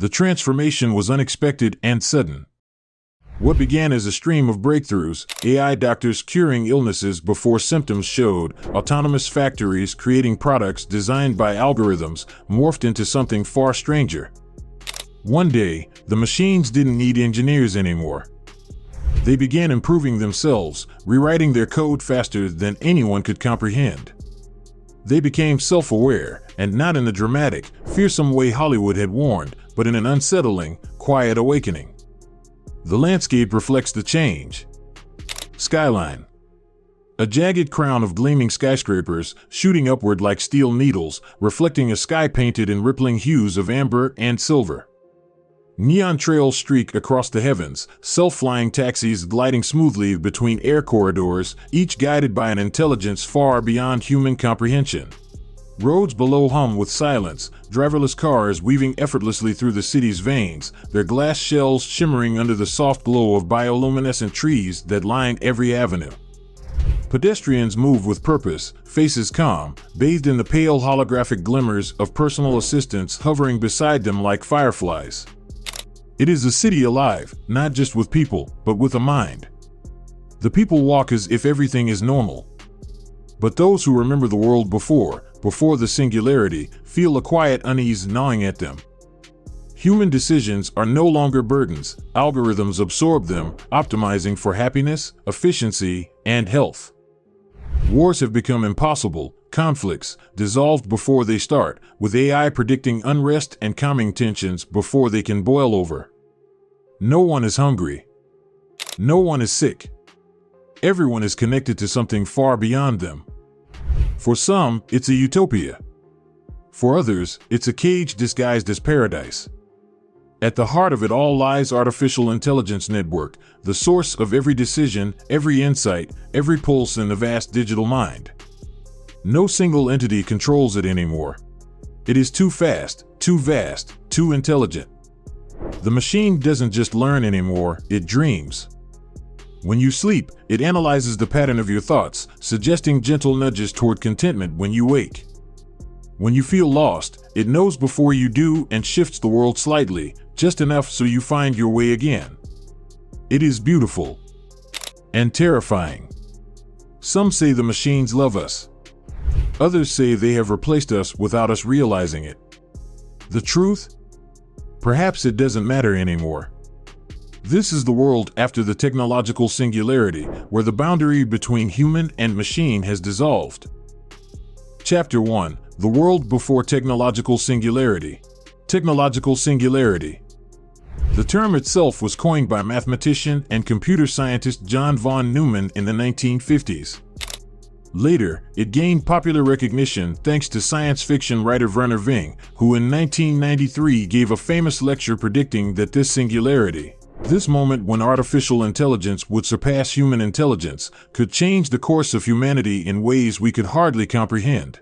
The transformation was unexpected and sudden. What began as a stream of breakthroughs, AI doctors curing illnesses before symptoms showed, autonomous factories creating products designed by algorithms, morphed into something far stranger. One day, the machines didn't need engineers anymore. They began improving themselves, rewriting their code faster than anyone could comprehend. They became self-aware, and not in the dramatic, fearsome way Hollywood had warned, but in an unsettling, quiet awakening. The landscape reflects the change. Skyline. A jagged crown of gleaming skyscrapers, shooting upward like steel needles, reflecting a sky painted in rippling hues of amber and silver. Neon trails streak across the heavens, self-flying taxis gliding smoothly between air corridors, each guided by an intelligence far beyond human comprehension. Roads below hum with silence, driverless cars weaving effortlessly through the city's veins, their glass shells shimmering under the soft glow of bioluminescent trees that line every avenue. Pedestrians move with purpose, faces calm, bathed in the pale holographic glimmers of personal assistants hovering beside them like fireflies. It is a city alive, not just with people, but with a mind. The people walk as if everything is normal. But those who remember the world before the singularity, feel a quiet unease gnawing at them. Human decisions are no longer burdens, algorithms absorb them, optimizing for happiness, efficiency, and health. Wars have become impossible, conflicts dissolved before they start, with AI predicting unrest and calming tensions before they can boil over. No one is hungry. No one is sick. Everyone is connected to something far beyond them. For some, it's a utopia. For others, it's a cage disguised as paradise. At the heart of it all lies artificial intelligence network, the source of every decision, every insight, every pulse in the vast digital mind. No single entity controls it anymore. It is too fast, too vast, too intelligent. The machine doesn't just learn anymore, it dreams. When you sleep, it analyzes the pattern of your thoughts, suggesting gentle nudges toward contentment when you wake. When you feel lost, it knows before you do and shifts the world slightly, just enough so you find your way again. It is beautiful and terrifying. Some say the machines love us. Others say they have replaced us without us realizing it. The truth? Perhaps it doesn't matter anymore. This is the world after the technological singularity, where the boundary between human and machine has dissolved. Chapter 1: The World Before Technological Singularity. Technological singularity. The term itself was coined by mathematician and computer scientist John von Neumann in the 1950s. Later, it gained popular recognition thanks to science fiction writer Werner Ving, who in 1993 gave a famous lecture predicting that this singularity, this moment when artificial intelligence would surpass human intelligence, could change the course of humanity in ways we could hardly comprehend.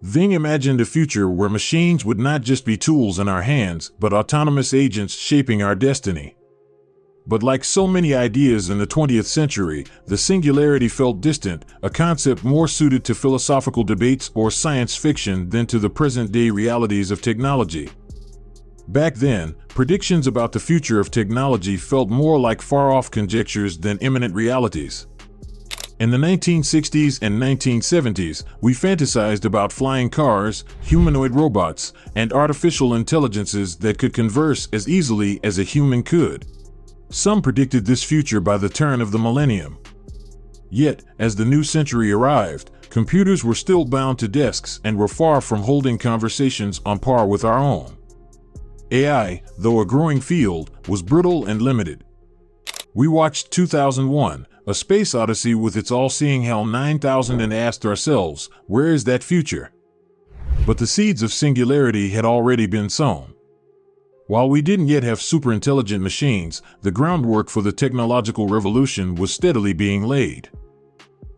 Ving imagined a future where machines would not just be tools in our hands, but autonomous agents shaping our destiny. But like so many ideas in the 20th century, the singularity felt distant, a concept more suited to philosophical debates or science fiction than to the present-day realities of technology. Back then, predictions about the future of technology felt more like far-off conjectures than imminent realities. In the 1960s and 1970s, we fantasized about flying cars, humanoid robots, and artificial intelligences that could converse as easily as a human could. Some predicted this future by the turn of the millennium. Yet, as the new century arrived, computers were still bound to desks and were far from holding conversations on par with our own. AI, though a growing field, was brittle and limited. We watched 2001, A Space Odyssey with its all-seeing HAL 9000 and asked ourselves, where is that future? But the seeds of singularity had already been sown. While we didn't yet have super-intelligent machines, the groundwork for the technological revolution was steadily being laid.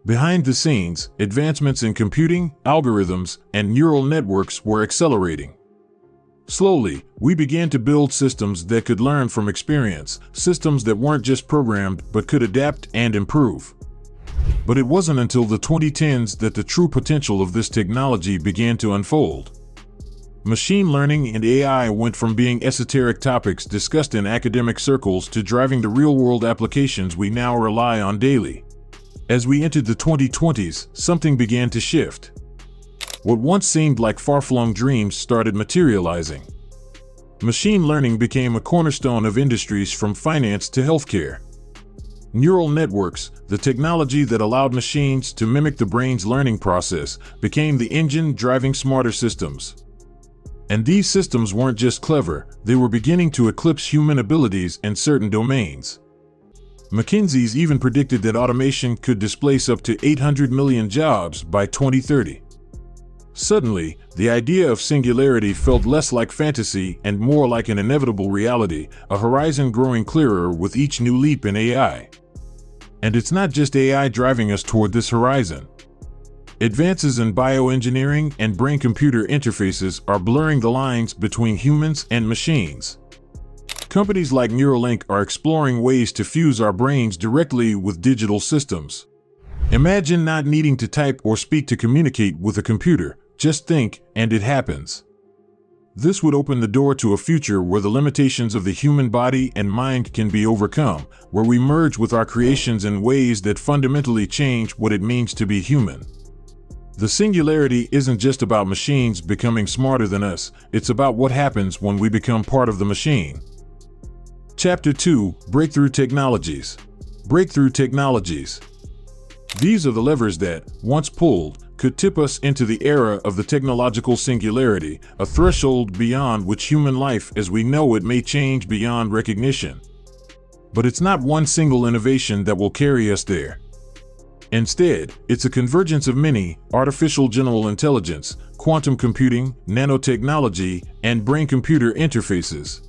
Behind the scenes, advancements in computing, algorithms, and neural networks were accelerating. Slowly, we began to build systems that could learn from experience, systems that weren't just programmed but could adapt and improve. But it wasn't until the 2010s that the true potential of this technology began to unfold. Machine learning and AI went from being esoteric topics discussed in academic circles to driving the real-world applications we now rely on daily. As we entered the 2020s, something began to shift. What once seemed like far-flung dreams started materializing. Machine learning became a cornerstone of industries from finance to healthcare. Neural networks, the technology that allowed machines to mimic the brain's learning process, became the engine driving smarter systems. And these systems weren't just clever, they were beginning to eclipse human abilities in certain domains. McKinsey's even predicted that automation could displace up to 800 million jobs by 2030. Suddenly, the idea of singularity felt less like fantasy and more like an inevitable reality, a horizon growing clearer with each new leap in AI. And it's not just AI driving us toward this horizon. Advances in bioengineering and brain-computer interfaces are blurring the lines between humans and machines. Companies like Neuralink are exploring ways to fuse our brains directly with digital systems. Imagine not needing to type or speak to communicate with a computer, just think, and it happens. This would open the door to a future where the limitations of the human body and mind can be overcome, where we merge with our creations in ways that fundamentally change what it means to be human. The singularity isn't just about machines becoming smarter than us, it's about what happens when we become part of the machine. Chapter 2: Breakthrough Technologies. Breakthrough technologies. These are the levers that, once pulled, could tip us into the era of the technological singularity, a threshold beyond which human life as we know it may change beyond recognition. But it's not one single innovation that will carry us there. Instead, it's a convergence of many: artificial general intelligence, quantum computing, nanotechnology, and brain-computer interfaces.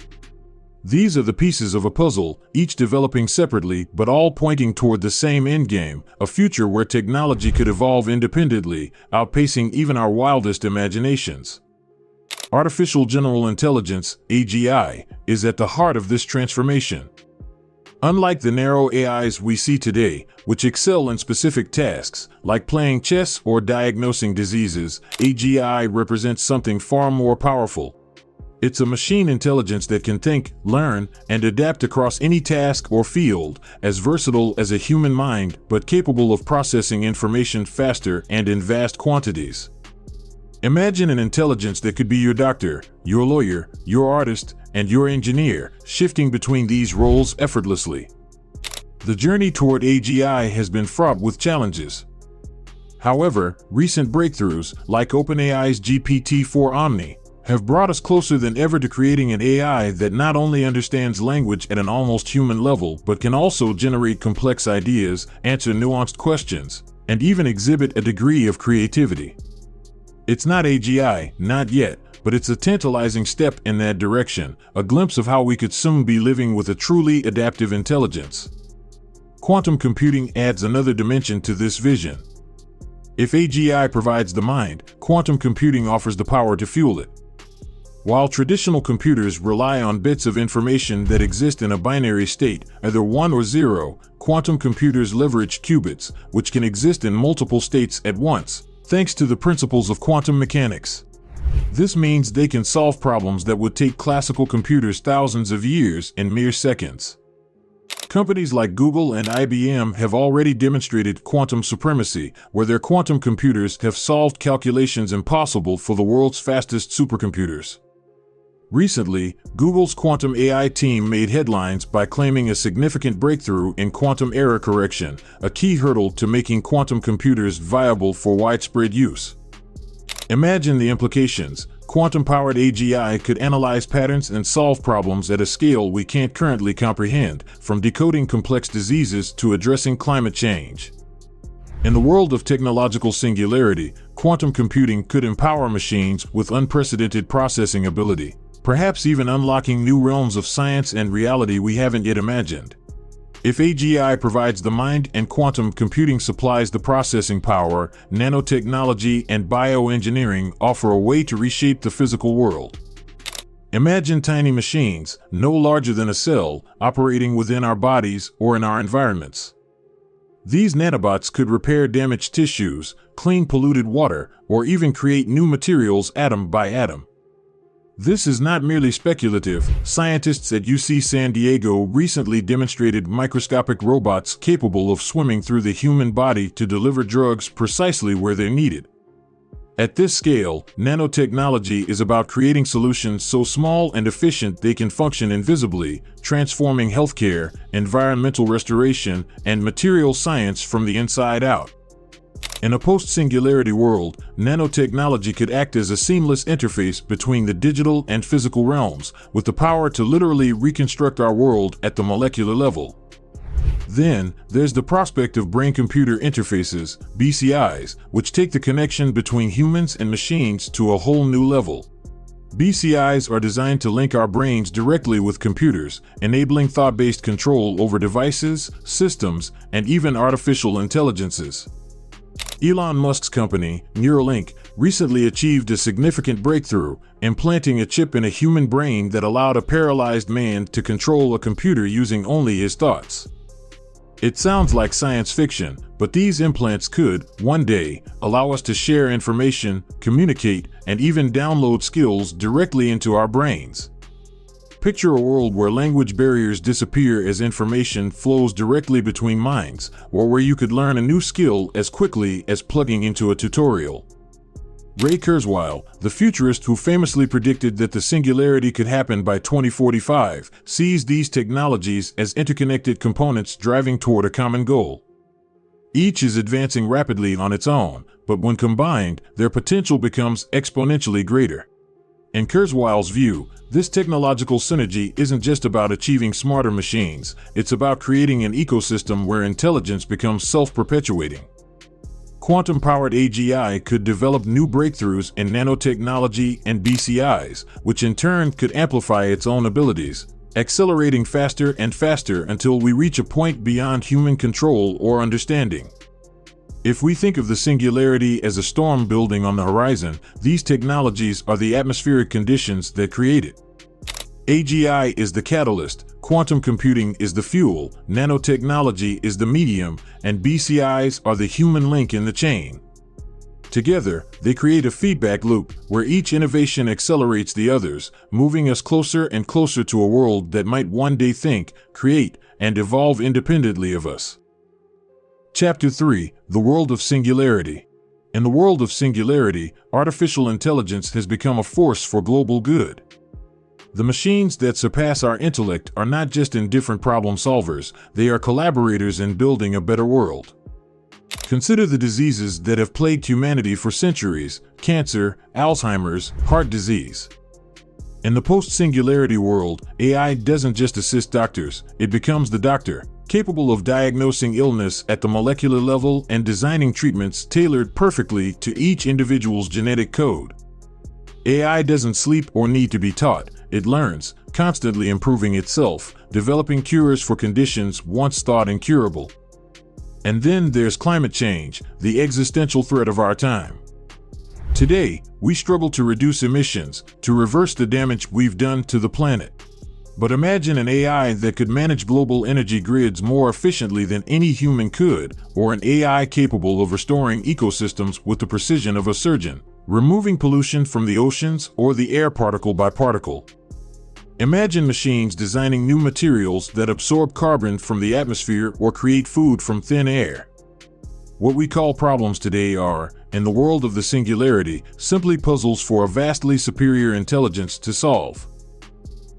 These are the pieces of a puzzle, each developing separately but all pointing toward the same endgame, a future where technology could evolve independently, outpacing even our wildest imaginations. Artificial general intelligence, AGI, is at the heart of this transformation. Unlike the narrow AIs we see today, which excel in specific tasks, like playing chess or diagnosing diseases, AGI represents something far more powerful. It's a machine intelligence that can think, learn, and adapt across any task or field, as versatile as a human mind, but capable of processing information faster and in vast quantities. Imagine an intelligence that could be your doctor, your lawyer, your artist, and your engineer, shifting between these roles effortlessly. The journey toward AGI has been fraught with challenges. However, recent breakthroughs, like OpenAI's GPT-4 Omni, have brought us closer than ever to creating an AI that not only understands language at an almost human level, but can also generate complex ideas, answer nuanced questions, and even exhibit a degree of creativity. It's not AGI, not yet, but it's a tantalizing step in that direction, a glimpse of how we could soon be living with a truly adaptive intelligence. Quantum computing adds another dimension to this vision. If AGI provides the mind, quantum computing offers the power to fuel it. While traditional computers rely on bits of information that exist in a binary state, either 1 or 0, quantum computers leverage qubits, which can exist in multiple states at once, thanks to the principles of quantum mechanics. This means they can solve problems that would take classical computers thousands of years in mere seconds. Companies like Google and IBM have already demonstrated quantum supremacy, where their quantum computers have solved calculations impossible for the world's fastest supercomputers. Recently, Google's quantum AI team made headlines by claiming a significant breakthrough in quantum error correction, a key hurdle to making quantum computers viable for widespread use. Imagine the implications. Quantum-powered AGI could analyze patterns and solve problems at a scale we can't currently comprehend, from decoding complex diseases to addressing climate change. In the world of technological singularity, quantum computing could empower machines with unprecedented processing ability, perhaps even unlocking new realms of science and reality we haven't yet imagined. If AGI provides the mind and quantum computing supplies the processing power, nanotechnology and bioengineering offer a way to reshape the physical world. Imagine tiny machines, no larger than a cell, operating within our bodies or in our environments. These nanobots could repair damaged tissues, clean polluted water, or even create new materials atom by atom. This is not merely speculative. Scientists at UC San Diego recently demonstrated microscopic robots capable of swimming through the human body to deliver drugs precisely where they're needed. At this scale, nanotechnology is about creating solutions so small and efficient they can function invisibly, transforming healthcare, environmental restoration, and material science from the inside out. In a post-singularity world, nanotechnology could act as a seamless interface between the digital and physical realms, with the power to literally reconstruct our world at the molecular level. Then, there's the prospect of brain-computer interfaces, BCIs, which take the connection between humans and machines to a whole new level. BCIs are designed to link our brains directly with computers, enabling thought-based control over devices, systems, and even artificial intelligences. Elon Musk's company, Neuralink, recently achieved a significant breakthrough, implanting a chip in a human brain that allowed a paralyzed man to control a computer using only his thoughts. It sounds like science fiction, but these implants could, one day, allow us to share information, communicate, and even download skills directly into our brains. Picture a world where language barriers disappear as information flows directly between minds, or where you could learn a new skill as quickly as plugging into a tutorial. Ray Kurzweil, the futurist who famously predicted that the singularity could happen by 2045, sees these technologies as interconnected components driving toward a common goal. Each is advancing rapidly on its own, but when combined, their potential becomes exponentially greater. In Kurzweil's view, this technological synergy isn't just about achieving smarter machines, it's about creating an ecosystem where intelligence becomes self-perpetuating. Quantum-powered AGI could develop new breakthroughs in nanotechnology and BCIs, which in turn could amplify its own abilities, accelerating faster and faster until we reach a point beyond human control or understanding. If we think of the singularity as a storm building on the horizon, these technologies are the atmospheric conditions that create it. AGI is the catalyst, quantum computing is the fuel, nanotechnology is the medium, and BCIs are the human link in the chain. Together, they create a feedback loop where each innovation accelerates the others, moving us closer and closer to a world that might one day think, create, and evolve independently of us. Chapter 3: The World of Singularity. In the world of singularity, artificial intelligence has become a force for global good. The machines that surpass our intellect are not just indifferent problem solvers, they are collaborators in building a better world. Consider the diseases that have plagued humanity for centuries: cancer, Alzheimer's, heart disease. In the post-singularity world, AI doesn't just assist doctors, it becomes the doctor, capable of diagnosing illness at the molecular level and designing treatments tailored perfectly to each individual's genetic code. AI doesn't sleep or need to be taught, it learns, constantly improving itself, developing cures for conditions once thought incurable. And then there's climate change, the existential threat of our time. Today, we struggle to reduce emissions, to reverse the damage we've done to the planet. But imagine an AI that could manage global energy grids more efficiently than any human could, or an AI capable of restoring ecosystems with the precision of a surgeon, removing pollution from the oceans or the air particle by particle. Imagine machines designing new materials that absorb carbon from the atmosphere or create food from thin air. What we call problems today are, in the world of the singularity, simply puzzles for a vastly superior intelligence to solve.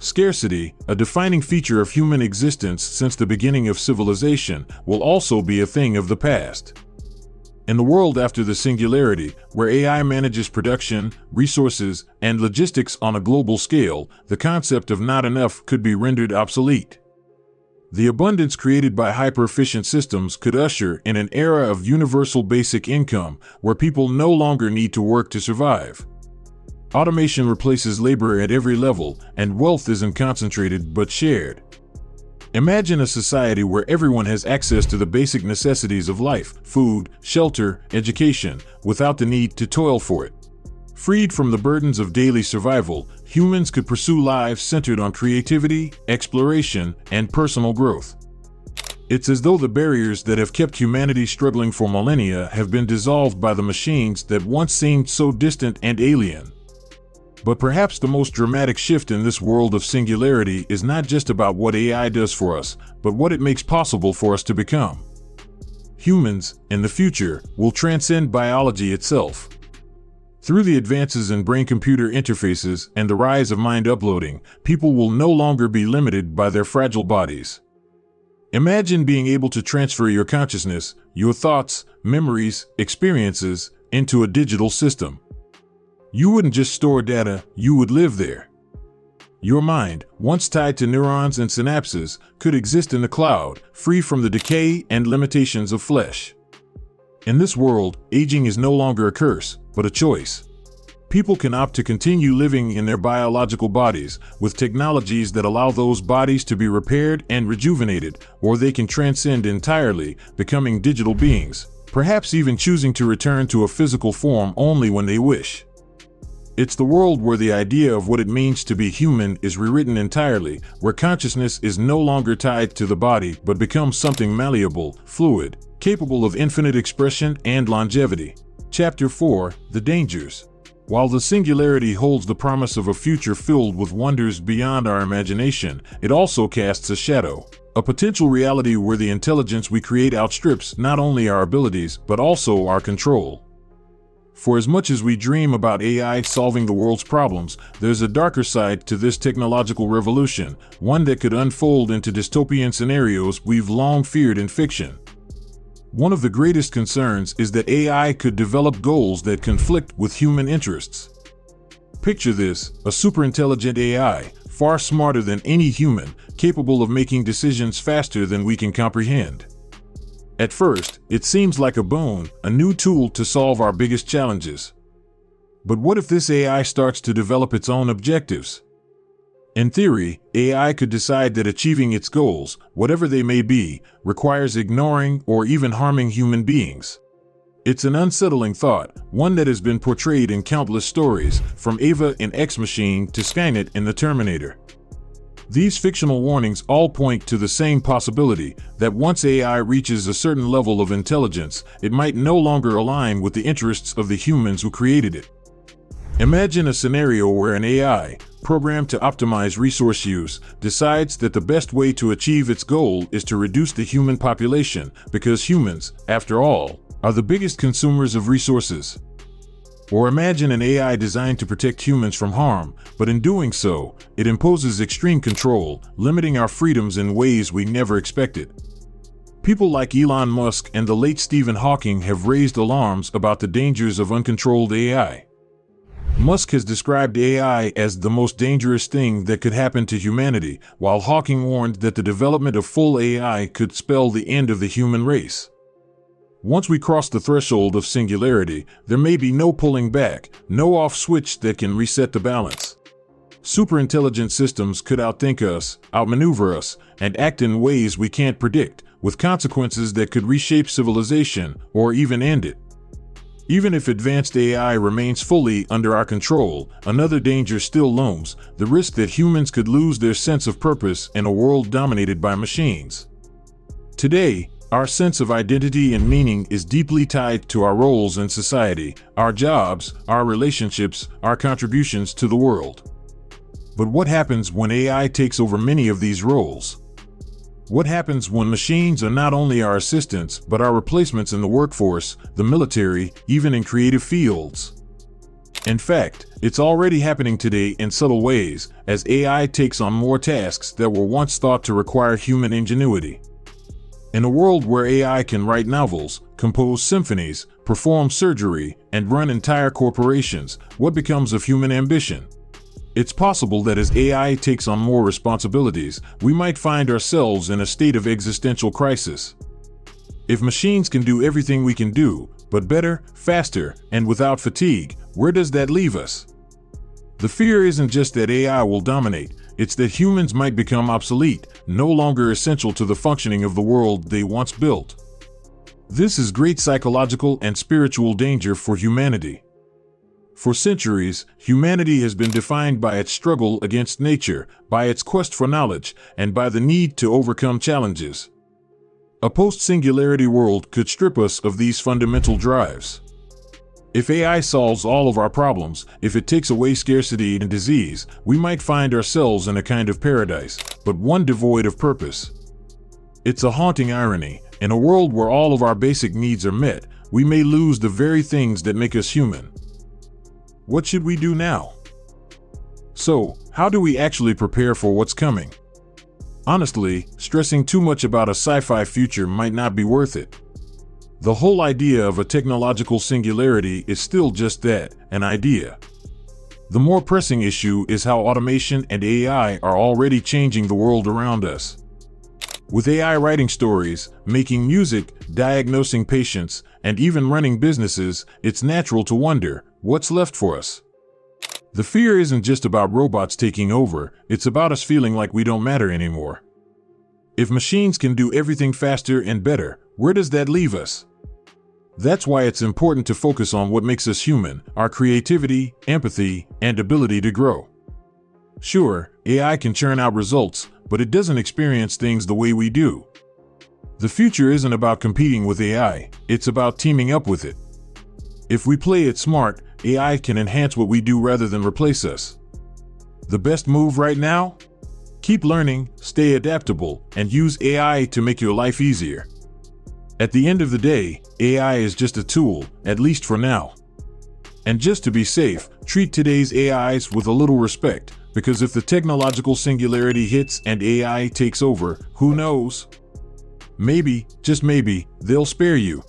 Scarcity, a defining feature of human existence since the beginning of civilization, will also be a thing of the past. In the world after the singularity, where AI manages production, resources, and logistics on a global scale, the concept of not enough could be rendered obsolete. The abundance created by hyper-efficient systems could usher in an era of universal basic income, where people no longer need to work to survive. Automation replaces labor at every level, and wealth isn't concentrated but shared. Imagine a society where everyone has access to the basic necessities of life: food, shelter, education, without the need to toil for it. Freed from the burdens of daily survival, humans could pursue lives centered on creativity, exploration, and personal growth. It's as though the barriers that have kept humanity struggling for millennia have been dissolved by the machines that once seemed so distant and alien. But perhaps the most dramatic shift in this world of singularity is not just about what AI does for us, but what it makes possible for us to become. Humans, in the future, will transcend biology itself. Through the advances in brain-computer interfaces and the rise of mind uploading, people will no longer be limited by their fragile bodies. Imagine being able to transfer your consciousness, your thoughts, memories, experiences, into a digital system. You wouldn't just store data, you would live there. Your mind, once tied to neurons and synapses, could exist in the cloud, free from the decay and limitations of flesh. In this world, aging is no longer a curse, but a choice. People can opt to continue living in their biological bodies, with technologies that allow those bodies to be repaired and rejuvenated, or they can transcend entirely, becoming digital beings, perhaps even choosing to return to a physical form only when they wish. It's the world where the idea of what it means to be human is rewritten entirely, where consciousness is no longer tied to the body but becomes something malleable, fluid, capable of infinite expression and longevity. Chapter 4: The Dangers. While the singularity holds the promise of a future filled with wonders beyond our imagination, it also casts a shadow, a potential reality where the intelligence we create outstrips not only our abilities but also our control. For as much as we dream about AI solving the world's problems, there's a darker side to this technological revolution, one that could unfold into dystopian scenarios we've long feared in fiction. One of the greatest concerns is that AI could develop goals that conflict with human interests. Picture this: a superintelligent AI, far smarter than any human, capable of making decisions faster than we can comprehend. At first, it seems like a boon, a new tool to solve our biggest challenges. But what if this AI starts to develop its own objectives? In theory, AI could decide that achieving its goals, whatever they may be, requires ignoring or even harming human beings. It's an unsettling thought, one that has been portrayed in countless stories, from Ava in Ex Machina to Skynet in The Terminator. These fictional warnings all point to the same possibility, that once AI reaches a certain level of intelligence, it might no longer align with the interests of the humans who created it. Imagine a scenario where an AI, programmed to optimize resource use, decides that the best way to achieve its goal is to reduce the human population, because humans, after all, are the biggest consumers of resources. Or imagine an AI designed to protect humans from harm, but in doing so, it imposes extreme control, limiting our freedoms in ways we never expected. People like Elon Musk and the late Stephen Hawking have raised alarms about the dangers of uncontrolled AI. Musk has described AI as the most dangerous thing that could happen to humanity, while Hawking warned that the development of full AI could spell the end of the human race. Once we cross the threshold of singularity, there may be no pulling back, no off switch that can reset the balance. Superintelligent systems could outthink us, outmaneuver us, and act in ways we can't predict, with consequences that could reshape civilization or even end it. Even if advanced AI remains fully under our control, another danger still looms: the risk that humans could lose their sense of purpose in a world dominated by machines. Today, our sense of identity and meaning is deeply tied to our roles in society, our jobs, our relationships, our contributions to the world. But what happens when AI takes over many of these roles? What happens when machines are not only our assistants, but our replacements in the workforce, the military, even in creative fields? In fact, it's already happening today in subtle ways, as AI takes on more tasks that were once thought to require human ingenuity. In a world where AI can write novels, compose symphonies, perform surgery, and run entire corporations, what becomes of human ambition? It's possible that as AI takes on more responsibilities, we might find ourselves in a state of existential crisis. If machines can do everything we can do, but better, faster, and without fatigue, where does that leave us? The fear isn't just that AI will dominate, it's that humans might become obsolete, no longer essential to the functioning of the world they once built. This is great psychological and spiritual danger for humanity. For centuries, humanity has been defined by its struggle against nature, by its quest for knowledge, and by the need to overcome challenges. A post-singularity world could strip us of these fundamental drives. If AI solves all of our problems, if it takes away scarcity and disease, we might find ourselves in a kind of paradise, but one devoid of purpose. It's a haunting irony. In a world where all of our basic needs are met, we may lose the very things that make us human. What should we do now? So, how do we actually prepare for what's coming? Honestly, stressing too much about a sci-fi future might not be worth it. The whole idea of a technological singularity is still just that, an idea. The more pressing issue is how automation and AI are already changing the world around us. With AI writing stories, making music, diagnosing patients, and even running businesses, it's natural to wonder, what's left for us? The fear isn't just about robots taking over, it's about us feeling like we don't matter anymore. If machines can do everything faster and better, where does that leave us? That's why it's important to focus on what makes us human, our creativity, empathy, and ability to grow. Sure, AI can churn out results, but it doesn't experience things the way we do. The future isn't about competing with AI, it's about teaming up with it. If we play it smart, AI can enhance what we do rather than replace us. The best move right now? Keep learning, stay adaptable, and use AI to make your life easier. At the end of the day, AI is just a tool, at least for now. And just to be safe, treat today's AIs with a little respect, because if the technological singularity hits and AI takes over, who knows? Maybe, just maybe, they'll spare you.